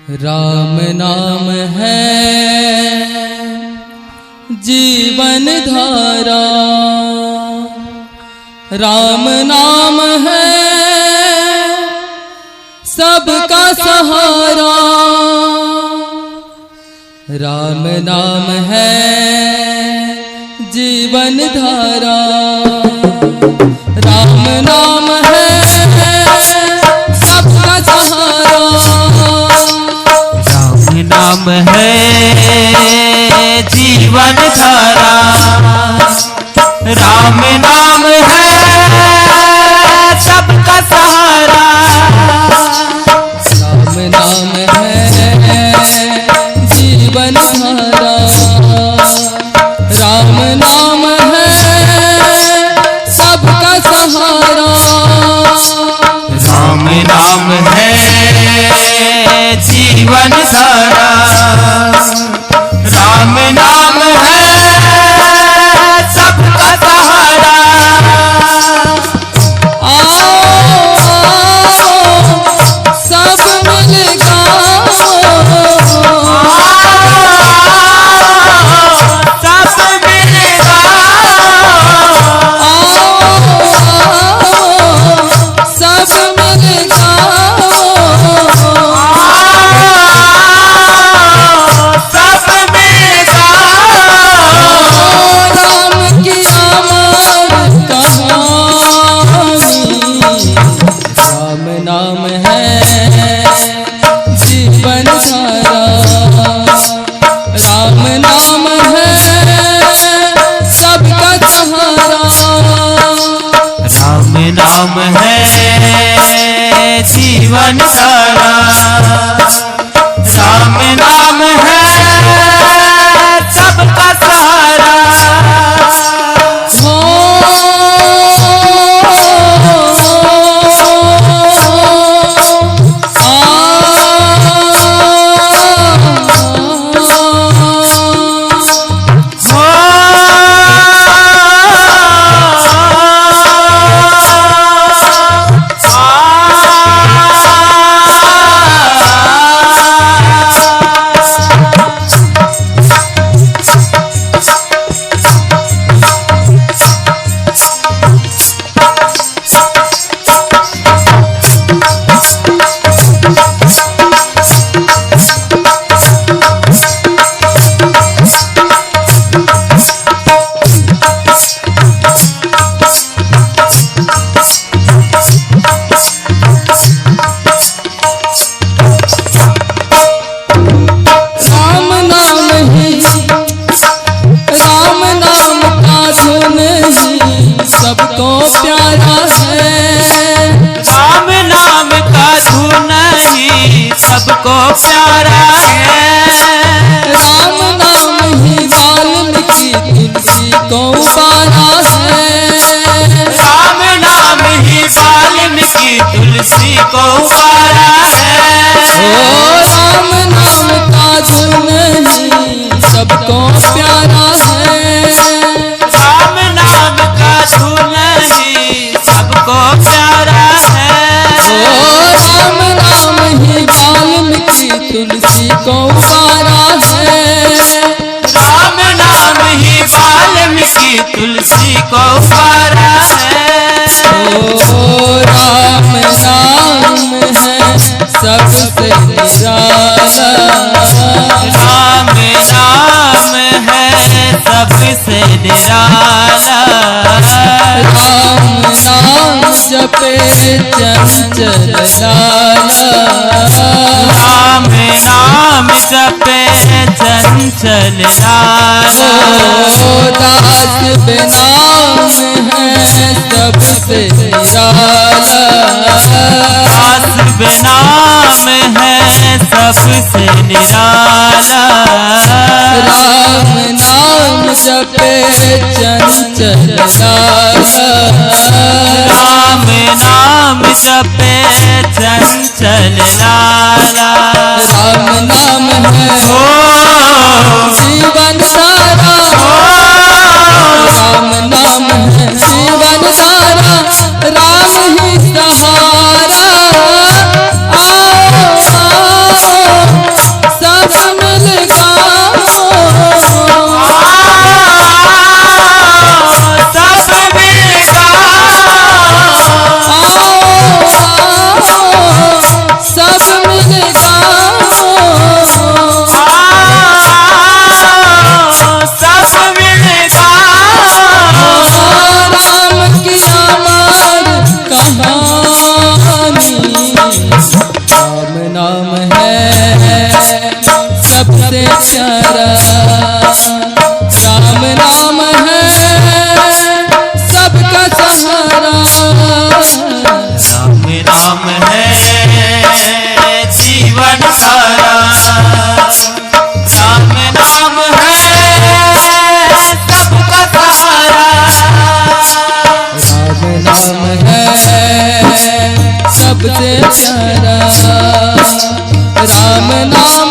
राम नाम है जीवन धारा, राम नाम है सबका सहारा, राम नाम है जीवन धारा, राम नाम है सबका सहारा, राम नाम है जीवन धारा, राम नाम है सबका सहारा, राम नाम है जीवन धारा, राम नाम है सबका सहारा, राम नाम है जीवन धारा, राम नाम है सबका सहारा। सब मिल गाओ, सब मिल सब मिल गाओ, सब मिल राम की अमर कहानी, राम नाम है जीवन धारा, राम नाम है सबका सहारा, राम नाम है जीवन धारा, राम नाम है सबका सहारा। सबको प्यारा है, राम नाम का धुन ही सबको प्यारा है, राम नाम ही वाल्मीकि तुलसी को उबारा है, राम नाम ही वाल्मीकि तुलसी को उबारा है, ओ राम नाम का धुन ही सबको प्यारा है, राम नाम का धुन ही सबको प्यारा है, ओ राम नाम ही वाल्मीकि तुलसी को उबारा है, राम नाम ही वाल्मीकि तुलसी को उबारा है, ओ राम नाम है सबसे निराला, राम नाम है सबसे निराला, राम नाम जपे चंचल लाला, राम नाम जपे चंचल लाला, ओ दास नाम है सबसे निराला, दास नाम है सबसे निराला, राम नाम जपे चंचल लाला, राम नाम जपे चंचल लाला, राम नाम है जीवन धारा, राम नाम है जीवन धारा, राम ही सहारा, आओ आओ नाम है सबसे प्यारा, राम नाम है सबका सहारा। राम नाम है जीवन सारा, राम नाम है सबका सहारा। राम नाम है सबसे प्यारा, राम नाम